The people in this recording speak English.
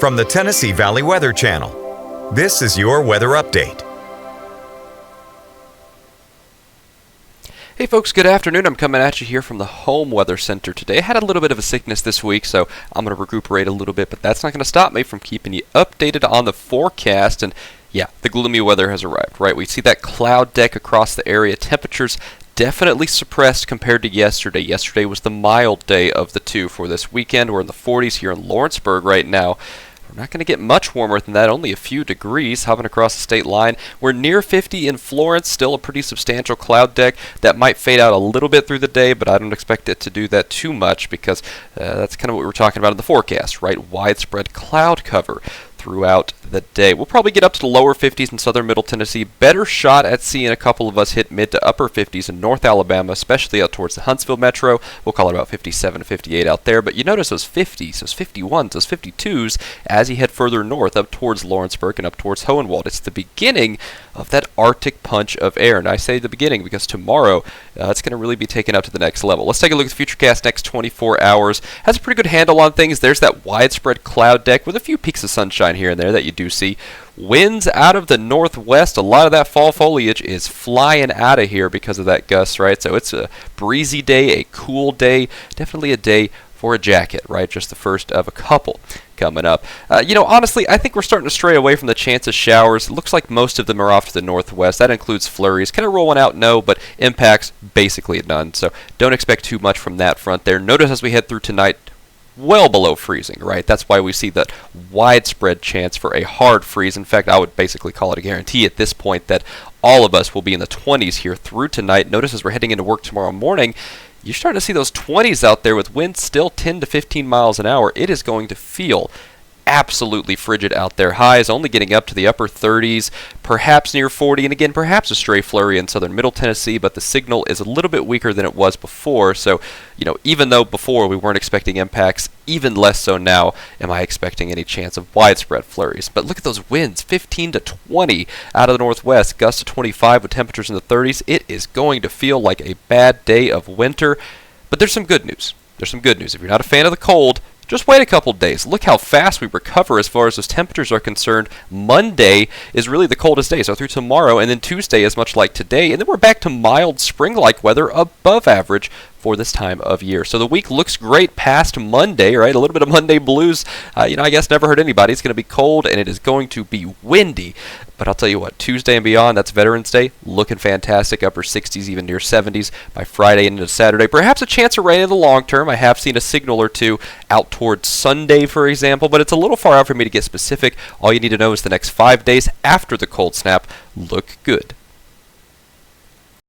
from the Tennessee Valley Weather Channel. This is your weather update. Hey folks, good afternoon. I'm coming at you here from the Home Weather Center today. I had a little bit of a sickness this week, so I'm going to recuperate a little bit, but that's not going to stop me from keeping you updated on the forecast. And yeah, the gloomy weather has arrived, right? We see that cloud deck across the area. Temperatures definitely suppressed compared to yesterday. Yesterday was the mild day of the two for this weekend. We're in the 40s here in Lawrenceburg right now. We're not going to get much warmer than that, only a few degrees hovering across the state line. We're near 50 in Florence, still a pretty substantial cloud deck. That might fade out a little bit through the day, but I don't expect it to do that too much because that's kind of what we're talking about in the forecast, right? Widespread cloud cover throughout the day. We'll probably get up to the lower 50s in southern Middle Tennessee. Better shot at seeing a couple of us hit mid to upper 50s in North Alabama, especially out towards the Huntsville metro. We'll call it about 57 to 58 out there. But you notice those 50s, those 51s, those 52s as you head further north up towards Lawrenceburg and up towards Hohenwald. It's the beginning of that Arctic punch of air. And I say the beginning because tomorrow it's going to really be taken up to the next level. Let's take a look at the Futurecast next 24 hours. Has a pretty good handle on things. There's that widespread cloud deck with a few peaks of sunshine here and there that you do see. Winds out of the northwest. A lot of that fall foliage is flying out of here because of that gust, right? So it's a breezy day, a cool day, definitely a day for a jacket, right? Just the first of a couple coming up. Honestly, I think we're starting to stray away from the chance of showers. It looks like most of them are off to the northwest. That includes flurries. Can I roll one out? No, but impacts, basically none. So don't expect too much from that front there. Notice as we head through tonight, well below freezing, right? That's why we see that widespread chance for a hard freeze. In fact, I would basically call it a guarantee at this point that all of us will be in the 20s here through tonight. Notice as we're heading into work tomorrow morning, you're starting to see those 20s out there with winds still 10 to 15 miles an hour. It is going to feel absolutely frigid out there. Highs only getting up to the upper 30s, perhaps near 40, and again, perhaps a stray flurry in southern Middle Tennessee, but the signal is a little bit weaker than it was before. So, even though before we weren't expecting impacts, even less so now am I expecting any chance of widespread flurries. But look at those winds, 15 to 20 out of the northwest, gusts to 25 with temperatures in the 30s. It is going to feel like a bad day of winter, but there's some good news. There's some good news. If you're not a fan of the cold, just wait a couple days. Look how fast we recover as far as those temperatures are concerned. Monday is really the coldest day, so through tomorrow, and then Tuesday is much like today, and then we're back to mild spring-like weather above average for this time of year. So the week looks great past Monday, right? A little bit of Monday blues, I guess never hurt anybody. It's going to be cold, and it is going to be windy. But I'll tell you what, Tuesday and beyond, that's Veterans Day, looking fantastic, upper 60s, even near 70s by Friday into Saturday. Perhaps a chance of rain in the long term. I have seen a signal or two out towards Sunday, for example, but it's a little far out for me to get specific. All you need to know is the next 5 days after the cold snap look good.